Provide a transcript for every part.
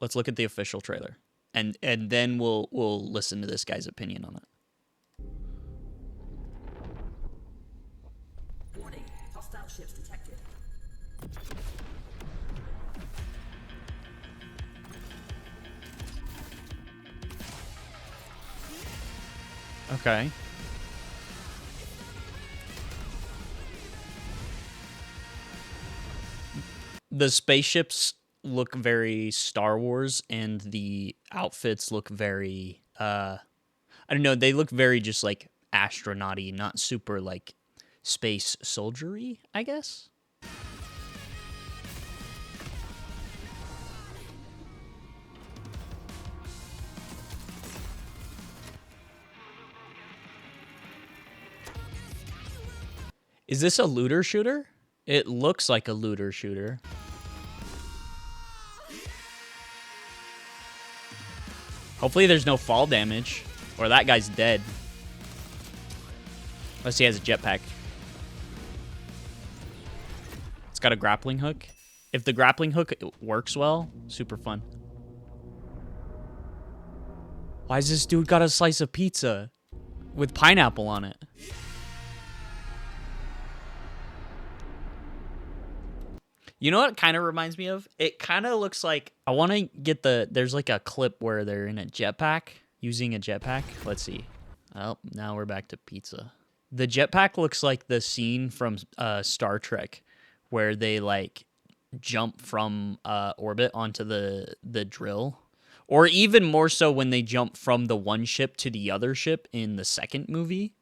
Let's look at the official trailer, and then we'll listen to this guy's opinion on it. Warning, hostile ships detected. Okay. The spaceships look very Star Wars, and the outfits look very I don't know, they look very just like astronaut-y, not super like space soldiery, I guess. Is this a looter shooter? It looks like a looter shooter. Hopefully there's no fall damage, or that guy's dead. Unless he has a jetpack. It's got a grappling hook. If the grappling hook works well, super fun. Why has this dude got a slice of pizza with pineapple on it? You know what it kind of reminds me of? It kind of looks like, I want to get there's like a clip where they're in a jetpack, using a jetpack. Let's see. Oh, now we're back to pizza. The jetpack looks like the scene from Star Trek where they like jump from orbit onto the drill. Or even more so when they jump from the one ship to the other ship in the second movie.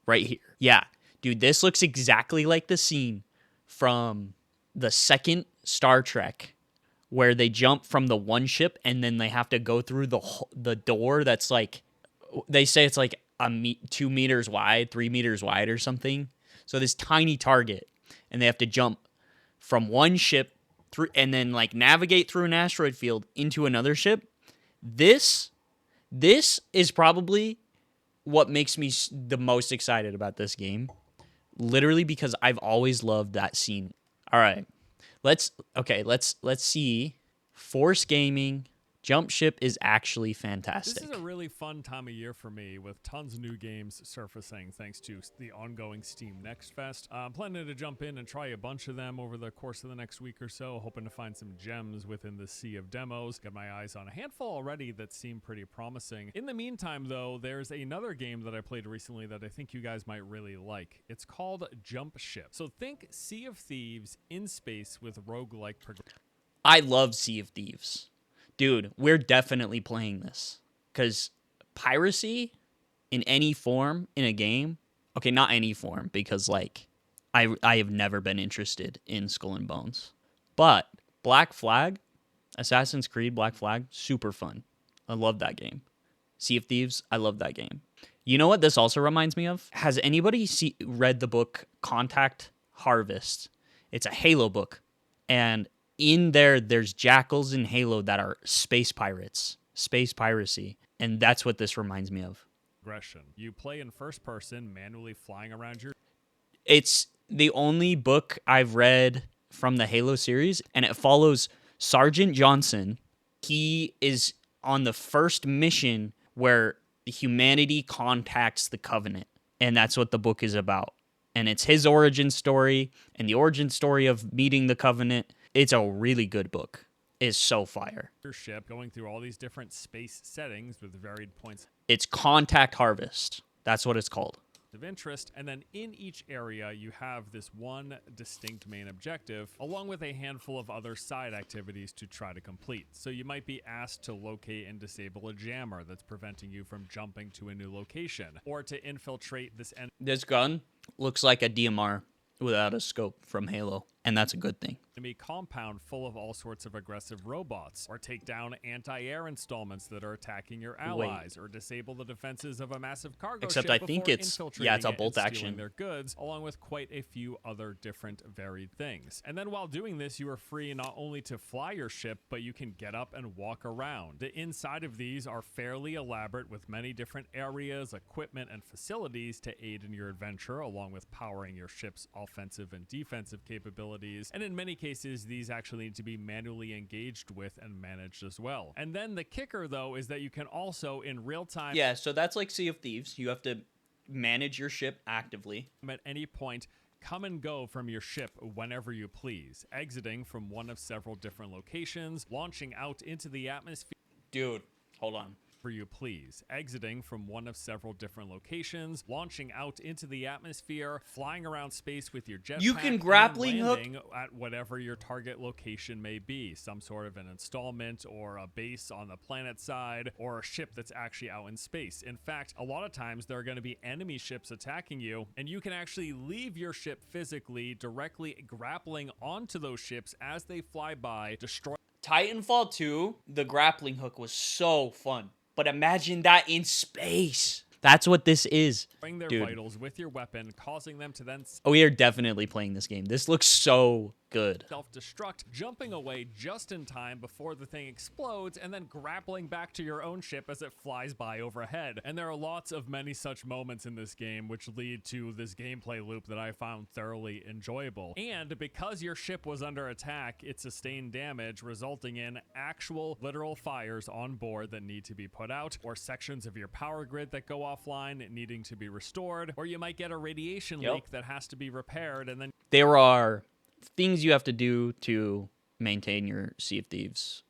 Right here. Yeah. Dude, this looks exactly like the scene from the second Star Trek where they jump from the one ship and then they have to go through the door that's like, they say it's like 2 meters wide, 3 meters wide or something. So this tiny target, and they have to jump from one ship through and then like navigate through an asteroid field into another ship. This is probably what makes me the most excited about this game. Literally because I've always loved that scene. All right. Let's see. Force Gaming Jump Ship is actually fantastic. This is a really fun time of year for me, with tons of new games surfacing thanks to the ongoing Steam Next Fest. I'm planning to jump in and try a bunch of them over the course of the next week or so, hoping to find some gems within the sea of demos. Got my eyes on a handful already that seem pretty promising. In the meantime, though, there's another game that I played recently that I think you guys might really like. It's called Jump Ship. So think Sea of Thieves in space with roguelike progression. I love Sea of Thieves. Dude, we're definitely playing this. Because piracy in any form in a game, okay, not any form, because like I have never been interested in Skull and Bones. But Black Flag, Assassin's Creed Black Flag, super fun. I love that game. Sea of Thieves, I love that game. You know what this also reminds me of? Has anybody read the book Contact Harvest? It's a Halo book. And in there's jackals in Halo that are space pirates, space piracy, and that's what this reminds me of. You play in first person, manually flying around your... It's the only book I've read from the Halo series, and it follows Sergeant Johnson. He is on the first mission where humanity contacts the Covenant, and that's what the book is about. And it's his origin story and the origin story of meeting the Covenant. It's a really good book. It's so fire. Your ship going through all these different space settings with varied points. It's Contact Harvest. That's what it's called. Of interest, and then in each area you have this one distinct main objective along with a handful of other side activities to try to complete. So you might be asked to locate and disable a jammer that's preventing you from jumping to a new location, or to infiltrate this gun looks like a DMR without a scope from Halo, and that's a good thing. enemy compound full of all sorts of aggressive robots, or take down anti-air installments that are attacking your allies, or disable the defenses of a massive cargo Except ship I think before it's infiltrating a it bolt and action. stealing their goods, along with quite a few other different varied things. And then while doing this, you are free not only to fly your ship, but you can get up and walk around. The inside of these are fairly elaborate, with many different areas, equipment, and facilities to aid in your adventure, along with powering your ship's offensive and defensive capabilities. abilities, and in many cases, these actually need to be manually engaged with and managed as well. And then the kicker, though, is that you can also, in real time, Yeah, so that's like Sea of Thieves. You have to manage your ship actively. at any point, come and go from your ship whenever you please, exiting from one of several different locations, launching out into the atmosphere Dude, hold on. you please, exiting from one of several different locations, launching out into the atmosphere, flying around space with your jetpack, You can and then grappling hook- landing at whatever your target location may be, some sort of an installment or a base on the planet side or a ship that's actually out in space. In fact, a lot of times there are going to be enemy ships attacking you, and you can actually leave your ship physically, directly grappling onto those ships as they fly by, destroy Titanfall 2, the grappling hook was so fun. But imagine that in space. That's what this is. their Dude. vitals with your weapon, causing them to then Oh, we are definitely playing this game. This looks so good. self-destruct, jumping away just in time before the thing explodes, and then grappling back to your own ship as it flies by overhead. And there are lots of many such moments in this game which lead to this gameplay loop that I found thoroughly enjoyable. And because your ship was under attack, it sustained damage, resulting in actual literal fires on board that need to be put out, or sections of your power grid that go offline needing to be restored, or you might get a radiation Yep. leak that has to be repaired, and then There are things you have to do to maintain your Sea of Thieves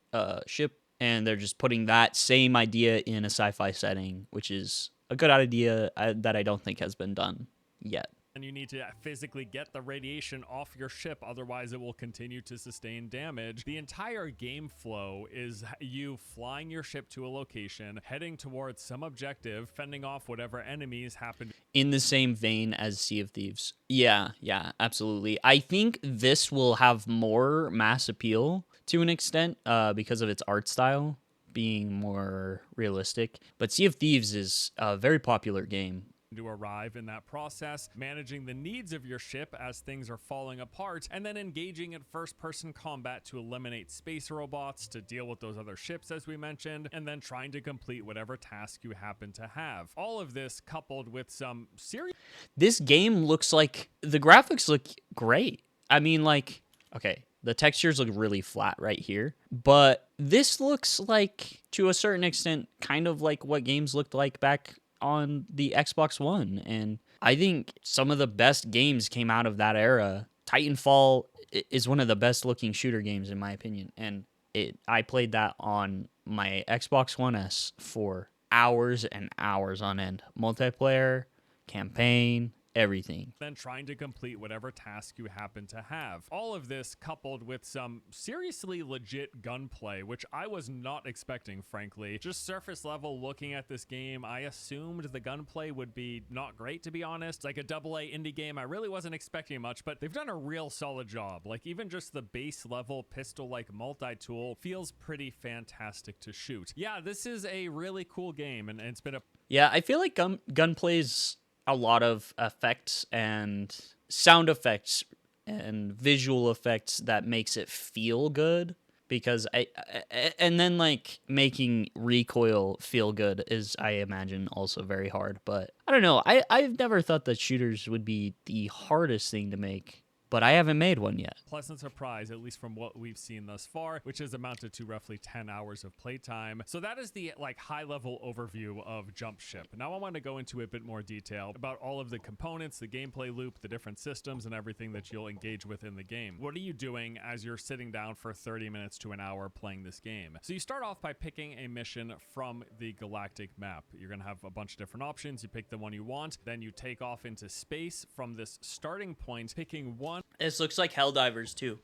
ship, and they're just putting that same idea in a sci-fi setting, which is a good idea that I don't think has been done yet. and you need to physically get the radiation off your ship, otherwise it will continue to sustain damage. The entire game flow is you flying your ship to a location, heading towards some objective, fending off whatever enemies happen. In the same vein as Sea of Thieves. Yeah, absolutely. I think this will have more mass appeal to an extent because of its art style being more realistic. But Sea of Thieves is a very popular game. To arrive in that process, managing the needs of your ship as things are falling apart, and then engaging in first-person combat to eliminate space robots, to deal with those other ships as we mentioned, and then trying to complete whatever task you happen to have. All of this coupled with some serious This game looks like the graphics look great. I mean, like, okay, the textures look really flat right here, but this looks like, to a certain extent, kind of like what games looked like back on the Xbox One. And I think some of the best games came out of that era. Titanfall is one of the best looking shooter games in my opinion. And I played that on my Xbox One S for hours and hours on end. Multiplayer, campaign, everything. then trying to complete whatever task you happen to have. All of this coupled with some seriously legit gunplay, which I was not expecting, frankly. Just surface level looking at this game, I assumed the gunplay would be not great, to be honest. Like a AA indie game, I really wasn't expecting much, but they've done a real solid job. Like even just the base level pistol-like multi-tool feels pretty fantastic to shoot. Yeah, this is a really cool game, and it's been a Yeah, I feel like gunplay's a lot of effects and sound effects and visual effects that makes it feel good, because and then like making recoil feel good is, I imagine, also very hard. But I don't know, I've never thought that shooters would be the hardest thing to make, but I haven't made one yet. pleasant surprise, at least from what we've seen thus far, which has amounted to roughly 10 hours of playtime. So that is the high-level overview of Jump Ship. Now I want to go into a bit more detail about all of the components, the gameplay loop, the different systems, and everything that you'll engage with in the game. What are you doing as you're sitting down for 30 minutes to an hour playing this game? So you start off by picking a mission from the galactic map. You're going to have a bunch of different options. You pick the one you want, then you take off into space from this starting point, picking one. This looks like Helldivers too.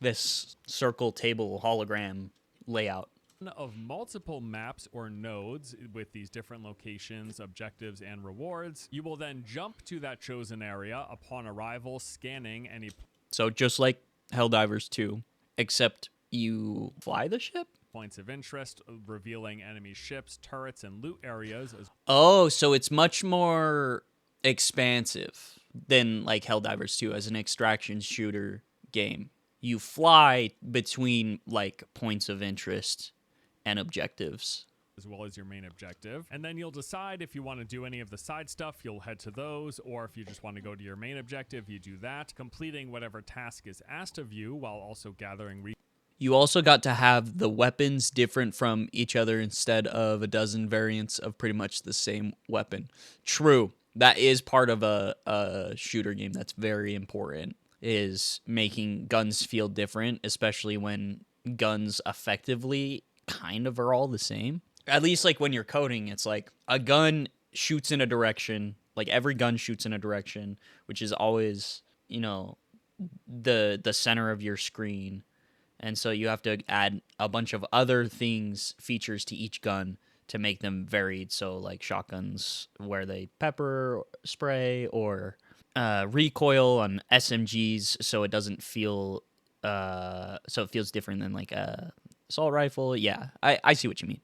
This circle table hologram layout. Of multiple maps or nodes with these different locations, objectives, and rewards. You will then jump to that chosen area upon arrival, scanning any So just like Helldivers 2, except you fly the ship? points of interest, revealing enemy ships, turrets, and loot areas. Oh, so it's much more expansive than like Helldivers 2 as an extraction shooter game. You fly between like points of interest and objectives. as well as your main objective. And then you'll decide if you want to do any of the side stuff, you'll head to those, or if you just want to go to your main objective, you do that, completing whatever task is asked of you while also gathering You also got to have the weapons different from each other instead of a dozen variants of pretty much the same weapon. True. That is part of a shooter game that's very important, is making guns feel different, especially when guns effectively kind of are all the same. At least like when you're coding, it's like a gun shoots in a direction, like every gun shoots in a direction, which is always, the center of your screen. And so you have to add a bunch of other features to each gun to make them varied. So like shotguns where they pepper spray, or recoil on SMGs, so it doesn't feel so it feels different than like a assault rifle. Yeah, I see what you mean.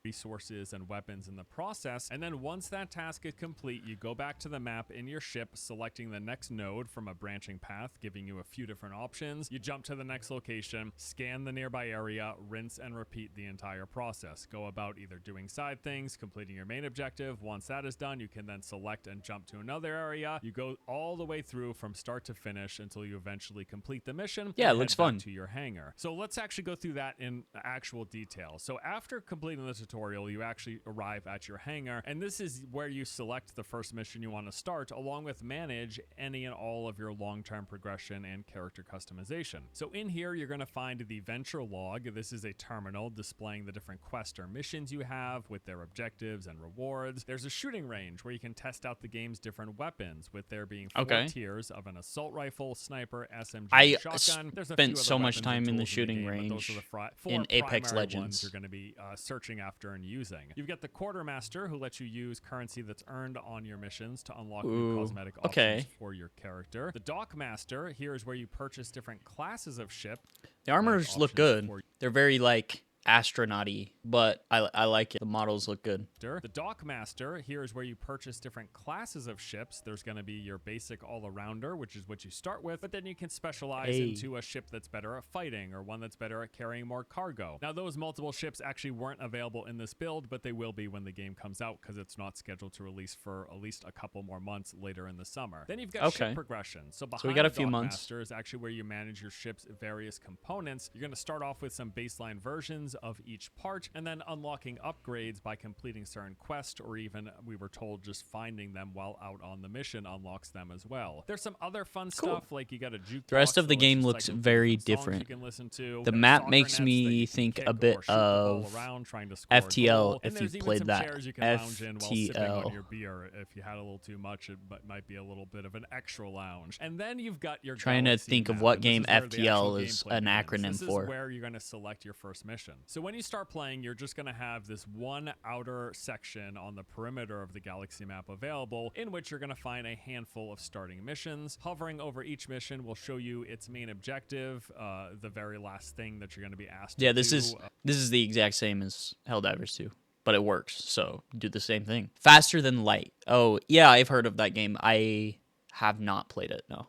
resources and weapons in the process. And then once that task is complete, you go back to the map in your ship, selecting the next node from a branching path, giving you a few different options. You jump to the next location, scan the nearby area, rinse and repeat the entire process. Go about either doing side things, completing your main objective. Once that is done, you can then select and jump to another area. You go all the way through from start to finish until you eventually complete the mission. Yeah, it and looks head back fun. to your hangar. So let's actually go through that in actual detail. So after completing the tutorial, you actually arrive at your hangar, and this is where you select the first mission you want to start, along with manage any and all of your long-term progression and character customization. So in here, you're going to find the venture log. This is a terminal displaying the different quests or missions you have with their objectives and rewards. There's a shooting range where you can test out the game's different weapons, with there being 4 tiers of an assault rifle, sniper, SMG, I shotgun. There's a spent few other so much weapons time and in the tools shooting game, but range those are the four in Apex primary Legends. ones you're going to be searching after and using. You've got the quartermaster, who lets you use currency that's earned on your missions to unlock new cosmetic options for your character. The dockmaster, here is where you purchase different classes of ship. The armors look good. They're very like astronaut-y, but I like it. The models look good. The dockmaster, here is where you purchase different classes of ships. There's going to be your basic all-arounder, which is what you start with, but then you can specialize into a ship that's better at fighting, or one that's better at carrying more cargo. Now, those multiple ships actually weren't available in this build, but they will be when the game comes out, because it's not scheduled to release for at least a couple more months later in the summer. Then you've got ship progression. So behind we got a the few months. dockmaster is actually where you manage your ship's various components. You're going to start off with some baseline versions of each part, and then unlocking upgrades by completing certain quests, or even, we were told, just finding them while out on the mission unlocks them as well. There's some other fun stuff, like you got a jukebox. The rest of the game looks very different. You can listen to. The map makes me think a bit of FTL if you played that. FTL. On your beer. If you had a little too much, it might be a little bit of an extra lounge. And then you've got your trying to think of what game FTL is an acronym for. This is where you're going to select your first mission. So when you start playing, you're just going to have this one outer section on the perimeter of the galaxy map available, in which you're going to find a handful of starting missions. Hovering over each mission will show you its main objective, the very last thing that you're going to be asked to do. This is the exact same as Helldivers 2, but it works, so do the same thing. Faster Than Light. Oh, yeah, I've heard of that game. I have not played it, no.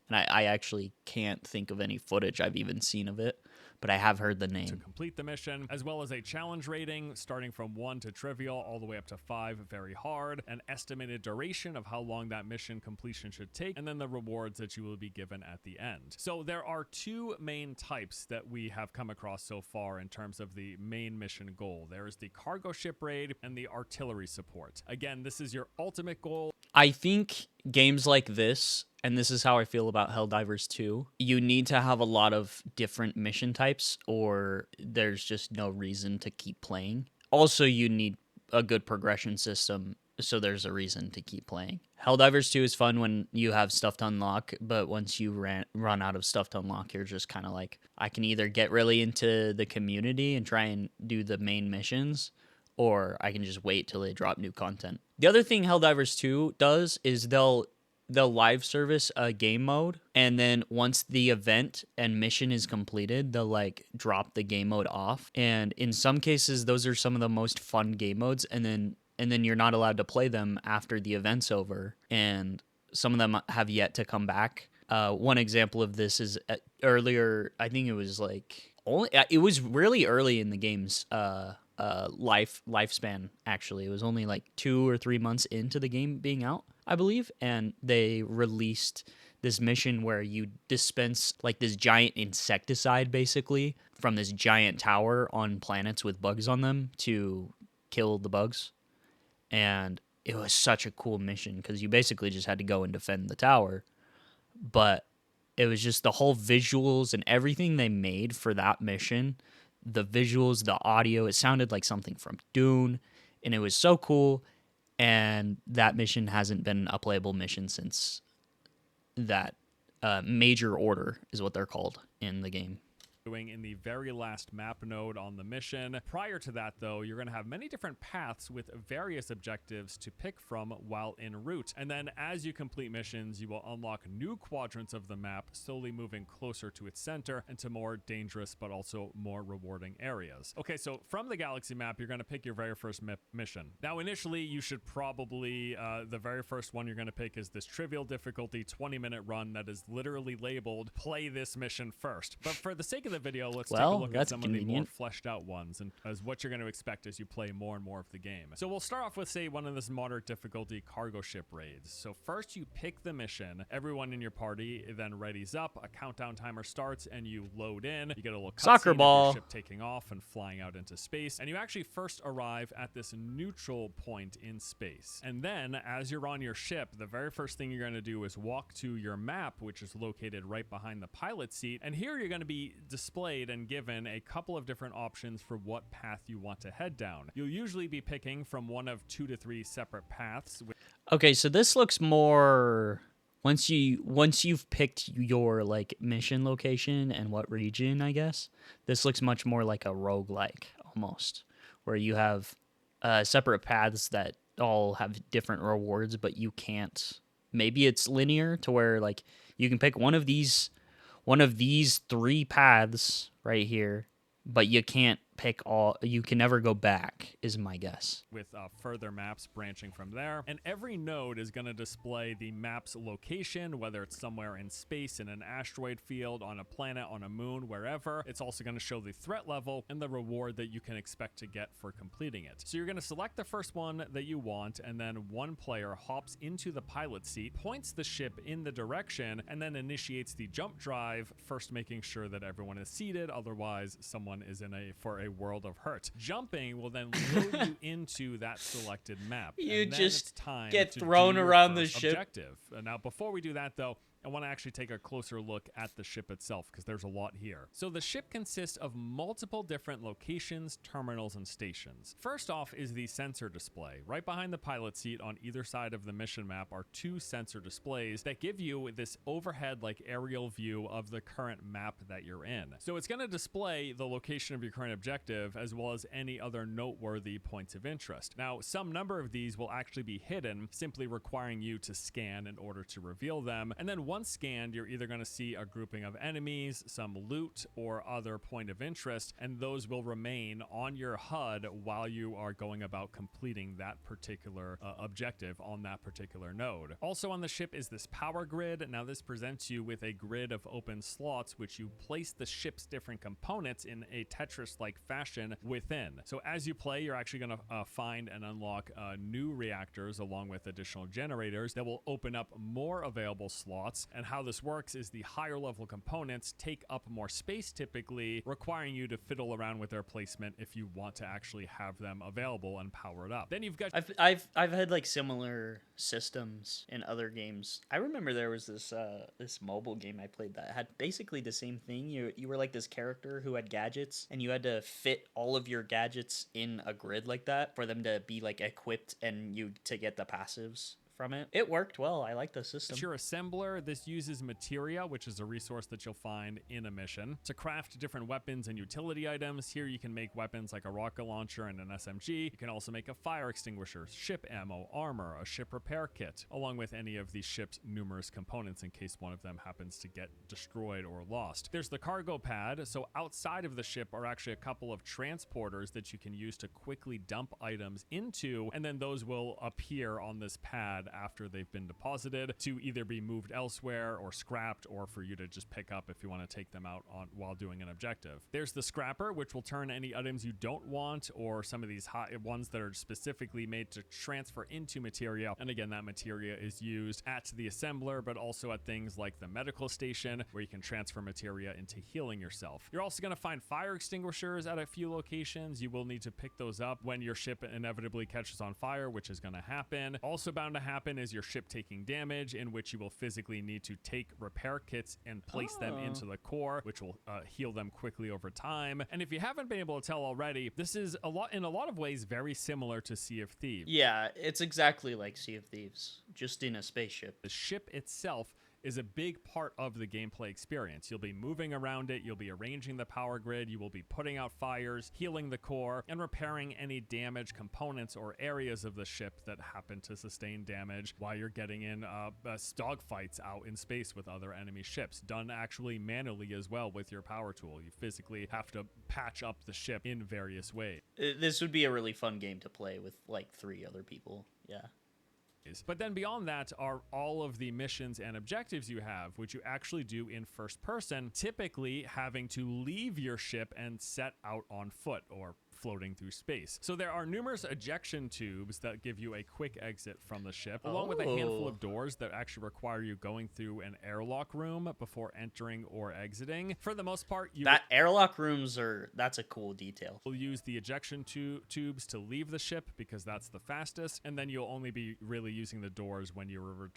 And I actually can't think of any footage I've even seen of it, but I have heard the name. To complete the mission, as well as a challenge rating starting from 1 to trivial all the way up to 5 very hard, an estimated duration of how long that mission completion should take, and then the rewards that you will be given at the end. So there are 2 main types that we have come across so far in terms of the main mission goal. There is the cargo ship raid and the artillery support. Again, this is your ultimate goal. I think games like this, and this is how I feel about Helldivers 2, you need to have a lot of different mission types, or there's just no reason to keep playing. Also, you need a good progression system, so there's a reason to keep playing. Helldivers 2 is fun when you have stuff to unlock, but once you run out of stuff to unlock, you're just kind of like, I can either get really into the community and try and do the main missions, or I can just wait till they drop new content. The other thing Helldivers 2 does is they'll live service a game mode, and then once the event and mission is completed, they'll like drop the game mode off. And in some cases, those are some of the most fun game modes, and then you're not allowed to play them after the event's over, and some of them have yet to come back. One example of this is earlier, I think it was like it was really early in the game's lifespan. Actually, it was only like 2 or 3 months into the game being out, I believe, and they released this mission where you dispense like this giant insecticide basically from this giant tower on planets with bugs on them to kill the bugs. And it was such a cool mission because you basically just had to go and defend the tower. But it was just the whole visuals and everything they made for that mission, the visuals, the audio, it sounded like something from Dune, and it was so cool. And that mission hasn't been an uplayable mission since that. Major order is what they're called in the game. Doing in the very last map node on the mission. Prior to that, though, you're going to have many different paths with various objectives to pick from while en route. And then as you complete missions, you will unlock new quadrants of the map, slowly moving closer to its center and to more dangerous but also more rewarding areas. Okay, so from the galaxy map, you're going to pick your very first mission. Now, initially, you should probably, the very first one you're going to pick is this trivial difficulty 20-minute run that is literally labeled, play this mission first. But for the sake of the video, let's take a look at some of the more fleshed out ones and as what you're going to expect as you play more and more of the game. So we'll start off with, say, one of this moderate difficulty cargo ship raids. So first you pick the mission, everyone in your party then readies up, a countdown timer starts, and you load in. You get a little soccer ball of your ship taking off and flying out into space, and you actually first arrive at this neutral point in space. And then as you're on your ship, the very first thing you're going to do is walk to your map, which is located right behind the pilot seat, and here you're going to be displayed and given a couple of different options for what path you want to head down. You'll usually be picking from one of 2 to 3 separate paths. Okay, so this looks more once you've picked your like mission location and what region, I guess. This looks much more like a roguelike almost, where you have separate paths that all have different rewards, but you can't. Maybe it's linear to where like you can pick one of these 3 paths right here, but you can't pick all. You can never go back, is my guess. With further maps branching from there. And every node is going to display the map's location, whether it's somewhere in space, in an asteroid field, on a planet, on a moon, wherever. It's also going to show the threat level and the reward that you can expect to get for completing it. So you're going to select the first one that you want, and then one player hops into the pilot seat, points the ship in the direction, and then initiates the jump drive, first making sure that everyone is seated, otherwise someone is for a world of hurt. Jumping will then load you into that selected map. You and then just it's time get to thrown do your around the first ship. objective. Now, before we do that, though, I want to actually take a closer look at the ship itself because there's a lot here. So the ship consists of multiple different locations, terminals, and stations. First off is the sensor display. Right behind the pilot seat on either side of the mission map are 2 sensor displays that give you this overhead like aerial view of the current map that you're in. So it's going to display the location of your current objective as well as any other noteworthy points of interest. Now, some number of these will actually be hidden, simply requiring you to scan in order to reveal them. And then once scanned, you're either going to see a grouping of enemies, some loot, or other point of interest, and those will remain on your HUD while you are going about completing that particular objective on that particular node. Also on the ship is this power grid. Now this presents you with a grid of open slots which you place the ship's different components in a Tetris-like fashion within. So as you play, you're actually going to find and unlock new reactors along with additional generators that will open up more available slots. And how this works is the higher level components take up more space typically, requiring you to fiddle around with their placement if you want to actually have them available and power it up. Then you've got I've had like similar systems in other games. I remember there was this mobile game I played that had basically the same thing. You were like this character who had gadgets, and you had to fit all of your gadgets in a grid like that for them to be like equipped and you to get the passives from it. It worked well. I like the system. Your assembler, this uses materia, which is a resource that you'll find in a mission, to craft different weapons and utility items. Here you can make weapons like a rocket launcher and an SMG. You can also make a fire extinguisher, ship ammo, armor, a ship repair kit, along with any of the ship's numerous components in case one of them happens to get destroyed or lost. There's the cargo pad. So outside of the ship are actually a couple of transporters that you can use to quickly dump items into, and then those will appear on this pad after they've been deposited to either be moved elsewhere or scrapped, or for you to just pick up if you want to take them out on while doing an objective. There's the scrapper, which will turn any items you don't want or some of these hot ones that are specifically made to transfer into materia. And again, that materia is used at the assembler, but also at things like the medical station where you can transfer materia into healing yourself. You're also going to find fire extinguishers at a few locations. You will need to pick those up when your ship inevitably catches on fire, which is going to happen. Also bound to happen is your ship taking damage, in which you will physically need to take repair kits and place them into the core, which will heal them quickly over time. And if you haven't been able to tell already, this is in a lot of ways very similar to Sea of Thieves. Yeah, it's exactly like Sea of Thieves, just in a spaceship. The ship itself is a big part of the gameplay experience. You'll be moving around it, you'll be arranging the power grid, you will be putting out fires, healing the core, and repairing any damaged components or areas of the ship that happen to sustain damage while you're getting in dogfights out in space with other enemy ships, done actually manually as well with your power tool. You physically have to patch up the ship in various ways. This would be a really fun game to play with like 3 other people. Yeah. But then beyond that are all of the missions and objectives you have, which you actually do in first person, typically having to leave your ship and set out on foot or floating through space. So there are numerous ejection tubes that give you a quick exit from the ship, along with a handful of doors that actually require you going through an airlock room before entering or exiting. For the most part, that airlock rooms that's a cool detail. You'll use the ejection tubes to leave the ship because that's the fastest, and then you'll only be really using the doors when you're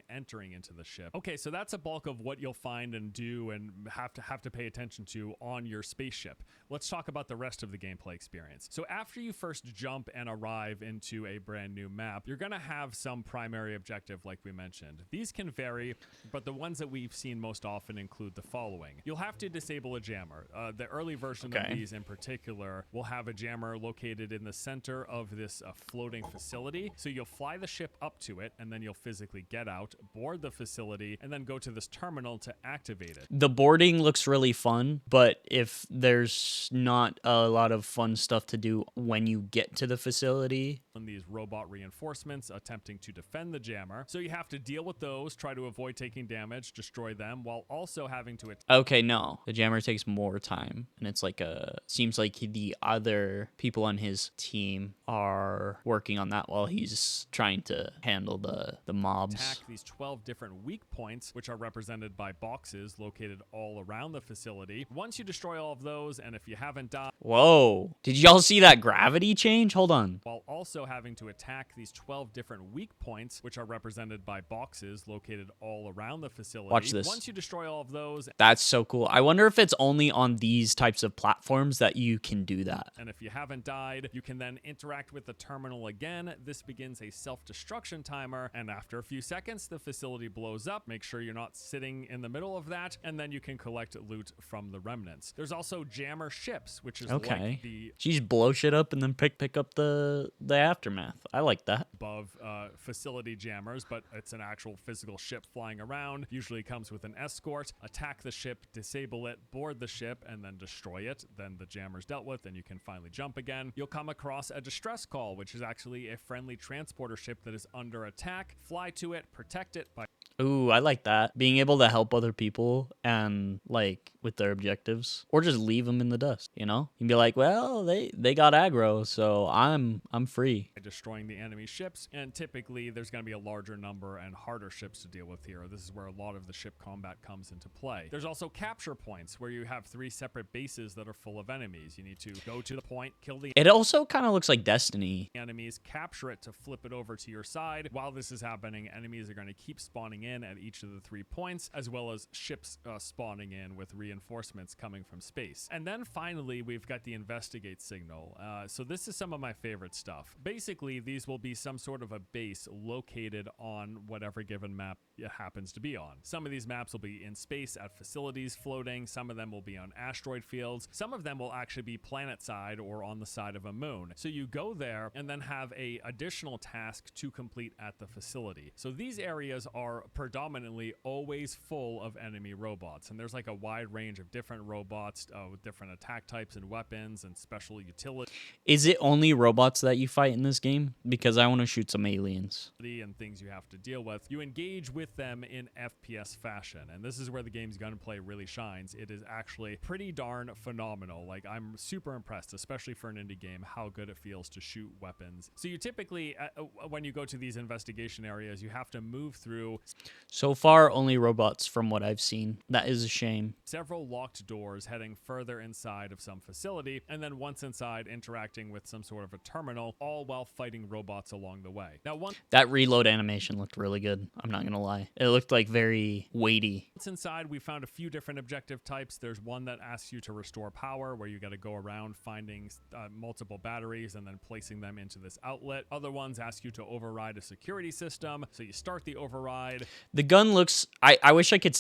entering into the ship. Okay, so that's a bulk of what you'll find and do and have to pay attention to on your spaceship. Let's talk about the rest of the gameplay experience. So after you first jump and arrive into a brand new map, you're going to have some primary objective like we mentioned. These can vary, but the ones that we've seen most often include the following. You'll have to disable a jammer. The early version of these in particular will have a jammer located in the center of this floating facility. So you'll fly the ship up to it, and then you'll physically get out, board the facility, and then go to this terminal to activate it. The boarding looks really fun, but if there's not a lot of fun stuff to do when you get to the facility. And these robot reinforcements attempting to defend the jammer. So you have to deal with those, try to avoid taking damage, destroy them, while also having to Okay, no. The jammer takes more time, and it's like seems like the other people on his team are working on that while he's trying to handle the mobs. Attack these 12 different weak points, which are represented by boxes located all around the facility. Once you destroy all of those, and if you haven't died... Whoa. Did y'all see that gravity change? Hold on. While also having to attack these 12 different weak points, which are represented by boxes located all around the facility. Watch this. Once you destroy all of those... That's so cool. I wonder if it's only on these types of platforms that you can do that. And if you haven't died, you can then interact with the terminal again. This begins a self-destruction timer, and after a few seconds, the facility blows up. Make sure you're not sitting in the middle of that, and then you can collect loot from the remnants. There's also jammer ships, which is like the... She's blow shit up and then pick up the aftermath. I like that. Above facility jammers, but it's an actual physical ship flying around. Usually comes with an escort. Attack the ship, disable it, board the ship, and then destroy it. Then the jammer's dealt with, and you can finally jump again. You'll come across a distress call, which is actually a friendly transporter ship that is under attack. Fly to it, protect it by... Ooh, I like that. Being able to help other people and like with their objectives, or just leave them in the dust, you know? You can be like, well, they got aggro, so I'm free. Destroying the enemy ships, and typically there's going to be a larger number and harder ships to deal with here. This is where a lot of the ship combat comes into play. There's also capture points where you have 3 separate bases that are full of enemies. You need to go to the point, kill the... It also kind of looks like Destiny. Enemies, capture it to flip it over to your side. While this is happening, enemies are going to keep spawning in at each of the 3 points, as well as ships spawning in with reinforcements coming from space. And then finally, we've got the investigate signal. So this is some of my favorite stuff. Basically, these will be some sort of a base located on whatever given map it happens to be on. Some of these maps will be in space at facilities floating, some of them will be on asteroid fields, some of them will actually be planet side or on the side of a moon. So you go there and then have a additional task to complete at the facility. So these areas are predominantly always full of enemy robots, and there's like a wide range of different robots with different attack types and weapons and special utility Is it only robots that you fight in this game? Because I want to shoot some aliens. and things you have to deal with. You engage with them in FPS fashion, and this is where the game's gunplay really shines. It is actually pretty darn phenomenal. Like, I'm super impressed, especially for an indie game, how good it feels to shoot weapons. So you typically, when you go to these investigation areas, you have to move through So far, only robots from what I've seen. That is a shame. several locked doors heading further inside of some facility, and then once inside, interacting with some sort of a terminal, all while fighting robots along the way. Now, once That reload animation looked really good. I'm not going to lie. It looked like very weighty. inside, we found a few different objective types. There's one that asks you to restore power, where you got to go around finding multiple batteries and then placing them into this outlet. Other ones ask you to override a security system, so you start the override. The gun looks... I wish I could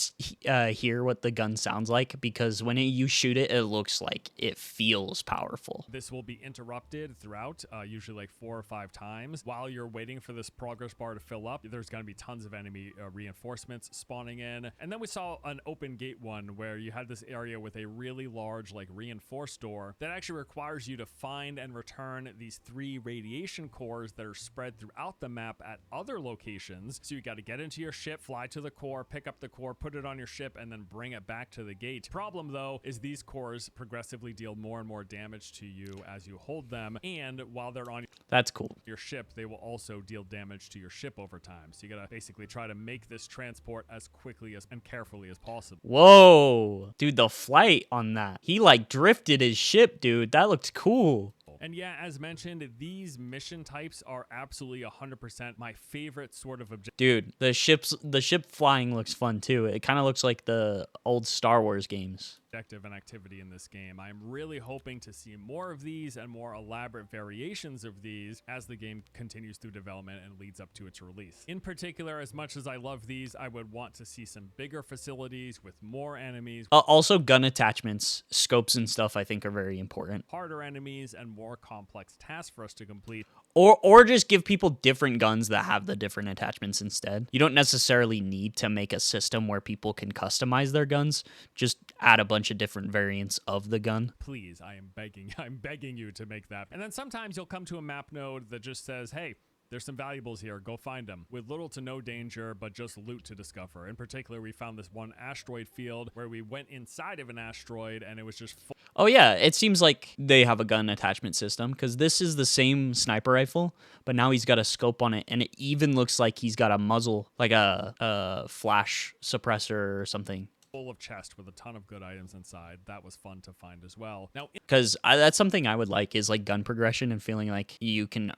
hear what the gun sounds like, because when you shoot it, it looks like it feels powerful. This will be interrupted throughout, usually like 4 or 5 times. While you're waiting for this progress bar to fill up, there's going to be tons of enemy reinforcements spawning in. And then we saw an open gate one where you had this area with a really large, like, reinforced door that actually requires you to find and return these 3 radiation cores that are spread throughout the map at other locations. So you got to get into your ship, fly to the core, pick up the core, put it on your ship, and then bring it back to the gate. Problem, though, is these cores progressively deal more and more damage to you as you hold them, and while they're on That's cool. your ship, they will also deal damage to your ship over time. So you gotta basically try to make this transport as quickly and carefully as possible. Whoa. Dude, the flight on that. He, like, drifted his ship, dude. That looked cool. And yeah, as mentioned, these mission types are absolutely 100% my favorite sort of objective. Dude, the ship flying looks fun, too. It kind of looks like the old Star Wars games. And activity in this game. I'm really hoping to see more of these and more elaborate variations of these as the game continues through development and leads up to its release. In particular, as much as I love these, I would want to see some bigger facilities with more enemies. Also, gun attachments, scopes and stuff, I think are very important. Harder enemies and more complex tasks for us to complete. Or just give people different guns that have the different attachments instead. You don't necessarily need to make a system where people can customize their guns. Just add a bunch of different variants of the gun. Please, I'm begging you to make that. And then sometimes you'll come to a map node that just says, hey, there's some valuables here, go find them. With little to no danger, but just loot to discover. In particular, we found this one asteroid field where we went inside of an asteroid and it was just full. Oh yeah, it seems like they have a gun attachment system, because this is the same sniper rifle, but now he's got a scope on it, and it even looks like he's got a muzzle, like a flash suppressor or something. Full of chest with a ton of good items inside. That was fun to find as well. Now, Because that's something I would like, is like gun progression and feeling like you can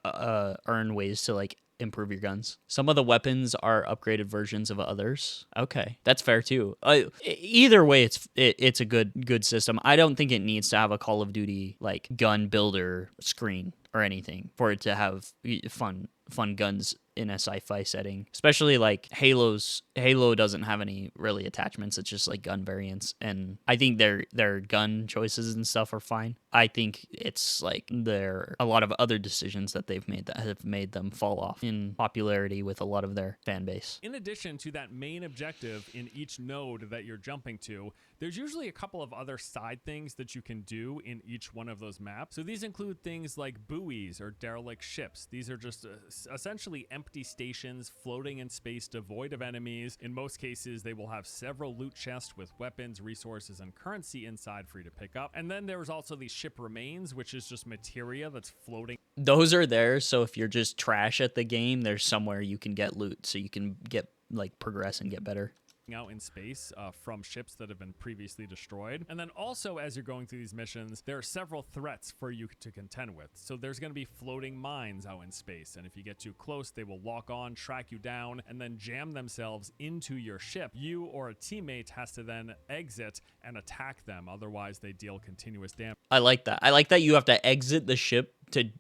earn ways to like improve your guns. Some of the weapons are upgraded versions of others. Okay, that's fair too. Either way, it's a good system. I don't think it needs to have a Call of Duty like gun builder screen or anything for it to have fun guns in a sci-fi setting, especially like Halo doesn't have any really attachments. It's just like gun variants, and I think their gun choices and stuff are fine. I think it's like there are a lot of other decisions that they've made that have made them fall off in popularity with a lot of their fan base. in addition to that main objective in each node that you're jumping to, there's usually a couple of other side things that you can do in each one of those maps. So these include things like buoys or derelict ships. These are just essentially empty stations floating in space devoid of enemies. In most cases, they will have several loot chests with weapons, resources, and currency inside for you to pick up. And then there's also the ship remains, which is just materia that's floating. Those are there, so if you're just trash at the game, there's somewhere you can get loot, so you can get like progress and get better. Out in space from ships that have been previously destroyed. And then also, as you're going through these missions, there are several threats for you to contend with. So there's going to be floating mines out in space, and if you get too close, they will lock on, track you down, and then jam themselves into your ship. You or a teammate has to then exit and attack them, otherwise they deal continuous damage. I like that. I like that you have to exit the ship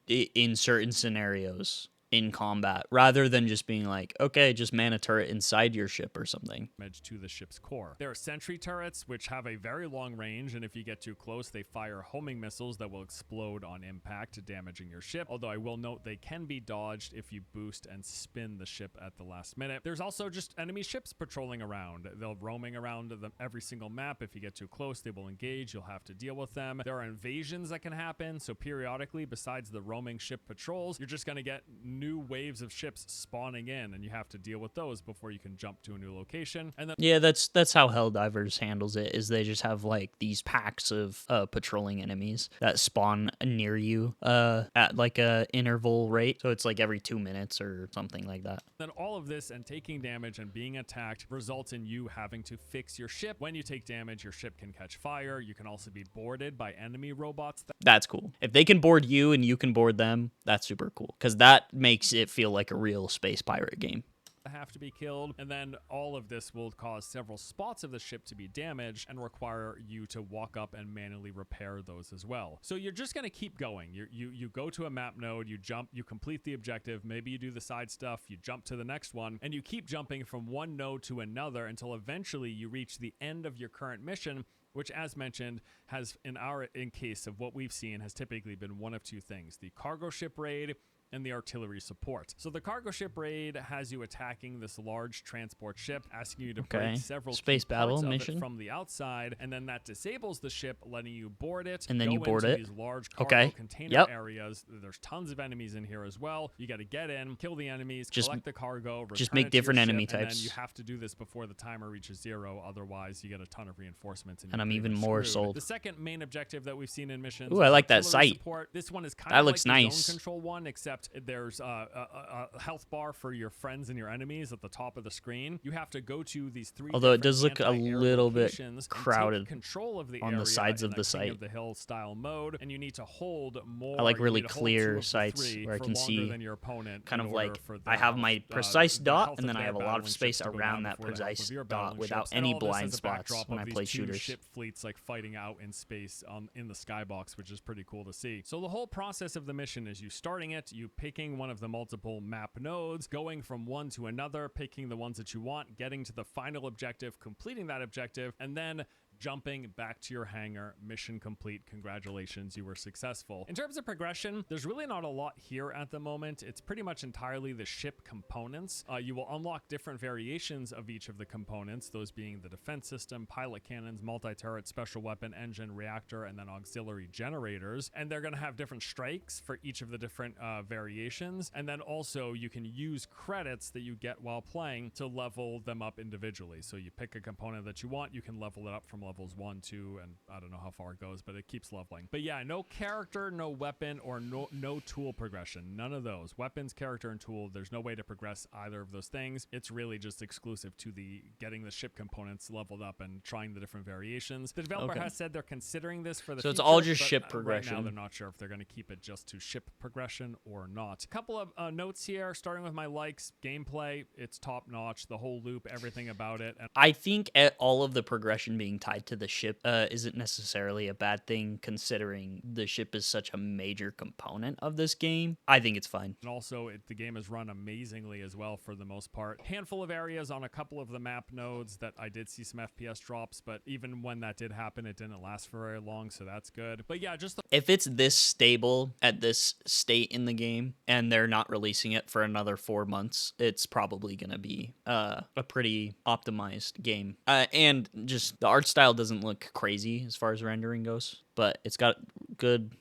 in certain scenarios. in combat rather than just being like, okay, just man a turret inside your ship or something. Damage to the ship's core. There are sentry turrets, which have a very long range, and if you get too close, they fire homing missiles that will explode on impact, damaging your ship. Although I will note they can be dodged if you boost and spin the ship at the last minute. There's also just enemy ships patrolling around. They'll roaming around every single map. If you get too close, they will engage. You'll have to deal with them. There are invasions that can happen, so periodically, besides the roaming ship patrols, you're just going to get new waves of ships spawning in, and you have to deal with those before you can jump to a new location. And then Yeah, that's how Helldivers handles it, is they just have like these packs of patrolling enemies that spawn near you at like a interval rate. So it's like every 2 minutes or something like that. then all of this and taking damage and being attacked results in you having to fix your ship. When you take damage, your ship can catch fire. You can also be boarded by enemy robots. That's cool. If they can board you and you can board them, that's super cool, because that makes it feel like a real space pirate game. Have to be killed, and then all of this will cause several spots of the ship to be damaged and require you to walk up and manually repair those as well. So you're just going to keep going. You go to a map node, you jump, you complete the objective, maybe you do the side stuff, you jump to the next one, and you keep jumping from one node to another until eventually you reach the end of your current mission, which, as mentioned, has in case of what we've seen, has typically been one of two things: the cargo ship raid and the artillery support. So the cargo ship raid has you attacking this large transport ship, asking you to break several space battle parts mission of it from the outside, and then that disables the ship, letting you board it. And then go you board into it. These large cargo container Yep. areas. There's tons of enemies in here as well. You got to get in, kill the enemies, Just- collect the cargo, just return make it to your different ship, enemy and then types. you have to do this before the timer reaches 0. Otherwise, you get a ton of reinforcements. And you're I'm pretty even much more screwed. sold. The second main objective that we've seen in missions. Ooh, I is like that artillery sight. support. This one is kind That of looks like the nice. zone control one, except there's a health bar for your friends and your enemies at the top of the screen. You have to go to these 3 Although it different does look a anti-air little bit locations and crowded take control of the on the area sides in of a the King site. of the Hill style mode, and you need to hold more. I like you really need to hold clear 2 of the sites 3 where I for can longer see than your opponent kind in of order like for I have the my health- precise the dot, health and then I their have a lot of battling space ships to go around down that before the health precise of your dot battling without ships. And any all this blind as a spots backdrop when of I these play 2 shooters. ship fleets like fighting out in space in the skybox, which is pretty cool to see. So the whole process of the mission is you starting it, you picking one of the multiple map nodes, going from one to another, picking the ones that you want, getting to the final objective, completing that objective, and then jumping back to your hangar. Mission complete. Congratulations, you were successful. In terms of progression, there's really not a lot here at the moment. It's pretty much entirely the ship components. You will unlock different variations of each of the components, those being the defense system, pilot cannons, multi-turret, special weapon, engine, reactor, and then auxiliary generators. And they're going to have different strikes for each of the different variations. And then also you can use credits that you get while playing to level them up individually. So you pick a component that you want, you can level it up from levels 1, 2, and I don't know how far it goes, but it keeps leveling. But yeah, no character, no weapon, or no tool progression. None of those. Weapons, character, and tool, there's no way to progress either of those things. It's really just exclusive to the getting the ship components leveled up and trying the different variations. The developer has said they're considering this for the So it's future, all just but ship right progression. now they're not sure if they're going to keep it just to ship progression or not. A couple of notes here, starting with my likes. Gameplay, it's top notch. The whole loop, everything about it. And I think all of the progression being tied to the ship isn't necessarily a bad thing, considering the ship is such a major component of this game. I think it's fine. And also, the game is run amazingly as well for the most part. Handful of areas on a couple of the map nodes that I did see some FPS drops, but even when that did happen, it didn't last for very long, so that's good. But yeah, just If it's this stable at this state in the game and they're not releasing it for another 4 months, it's probably going to be a pretty optimized game. And just the art style doesn't look crazy as far as rendering goes, but it's got good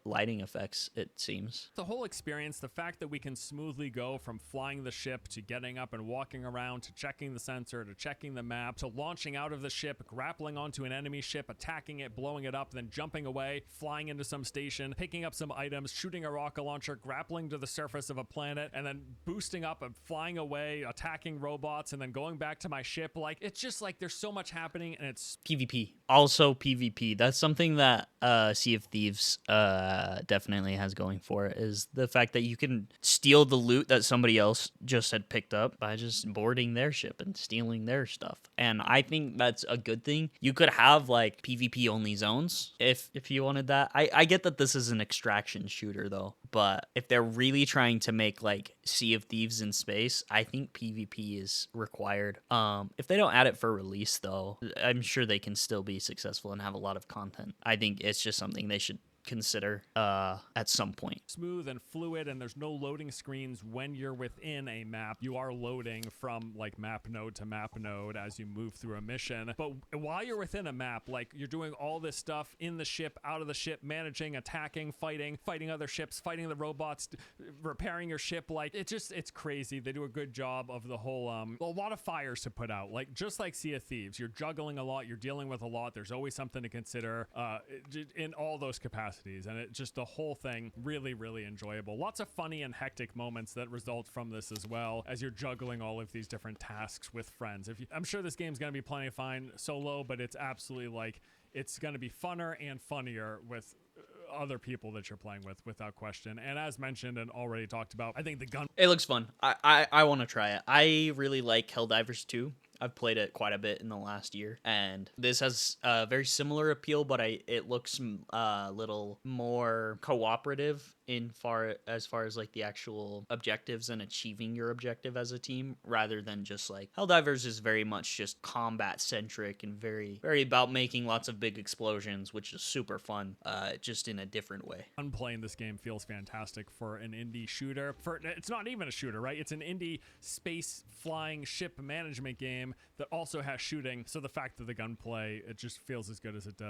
lighting effects, it seems. the whole experience, the fact that we can smoothly go from flying the ship to getting up and walking around to checking the sensor to checking the map to launching out of the ship, grappling onto an enemy ship, attacking it, blowing it up, then jumping away, flying into some station, picking up some items, shooting a rocket launcher, grappling to the surface of a planet, and then boosting up and flying away, attacking robots, and then going back to my ship. Like, it's just like there's so much happening, and it's PvP. Also PvP. That's something that Sea of Thieves Thieves definitely has going for it is the fact that you can steal the loot that somebody else just had picked up by just boarding their ship and stealing their stuff. And I think that's a good thing. You could have like PvP only zones if you wanted that. I get that this is an extraction shooter though, but if they're really trying to make like Sea of Thieves in space, I think PvP is required. If they don't add it for release though, I'm sure they can still be successful and have a lot of content. I think it's just something they should consider at some point. Smooth and fluid, and there's no loading screens when you're within a map. You are loading from like map node to map node as you move through a mission. But while you're within a map, like you're doing all this stuff in the ship, out of the ship, managing, attacking, fighting other ships, fighting the robots, repairing your ship. Like it's crazy. They do a good job of the whole a lot of fires to put out. Like just like Sea of Thieves, you're juggling a lot, you're dealing with a lot. There's always something to consider in all those capacities. And it just the whole thing really enjoyable. Lots of funny and hectic moments that result from this as well as you're juggling all of these different tasks with friends. I'm sure this game's going to be plenty fine solo, but it's absolutely like it's going to be funner and funnier with other people that you're playing with, without question. And as mentioned and already talked about, I think the gun, it looks fun. I want to try it. I really like Helldivers 2. I've played it quite a bit in the last year, and this has a very similar appeal, but it looks a little more cooperative as far as like the actual objectives and achieving your objective as a team, rather than just like Helldivers is very much just combat centric and very about making lots of big explosions, which is super fun, just in a different way. playing this game feels fantastic for an indie shooter. It's not even a shooter, right? It's an indie space flying ship management game that also has shooting. So the fact that the gunplay, it just feels as good as it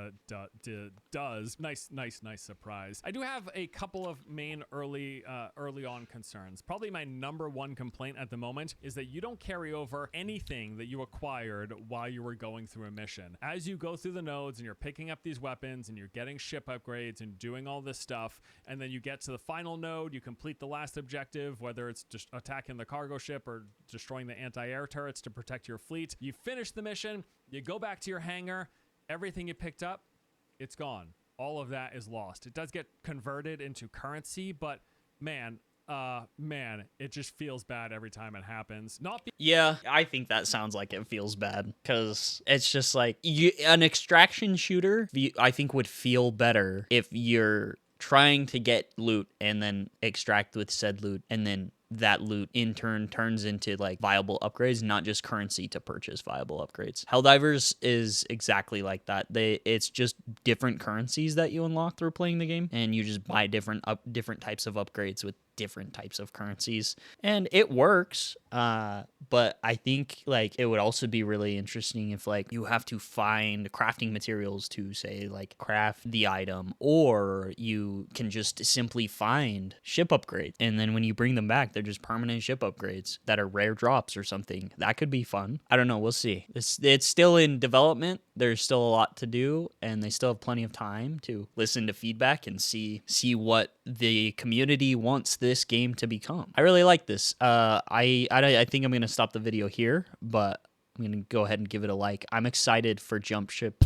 does. Nice surprise. I do have a couple of main early on concerns. Probably my number one complaint at the moment is that you don't carry over anything that you acquired while you were going through a mission. As you go through the nodes and you're picking up these weapons and you're getting ship upgrades and doing all this stuff, and then you get to the final node, you complete the last objective, whether it's just attacking the cargo ship or destroying the anti-air turrets to protect your fleet. You finish the mission, you go back to your hangar, everything you picked up, it's gone. All of that is lost. It does get converted into currency, but man, it just feels bad every time it happens. Yeah, I think that sounds like it feels bad, because it's just like an extraction shooter, I think, would feel better if you're trying to get loot and then extract with said loot, and then that loot in turn turns into like viable upgrades, not just currency to purchase viable upgrades. Helldivers is exactly like that. It's just different currencies that you unlock through playing the game, and you just buy different types of upgrades with different types of currencies, and it works. But I think like it would also be really interesting if like you have to find crafting materials to say like craft the item, or you can just simply find ship upgrades, and then when you bring them back, they're just permanent ship upgrades that are rare drops or something. That could be fun. I don't know. We'll see. It's still in development. There's still a lot to do, and they still have plenty of time to listen to feedback and see what the community wants this game to become. I really like this. I think I'm gonna stop the video here, but I'm gonna go ahead and give it a like. I'm excited for Jump Ship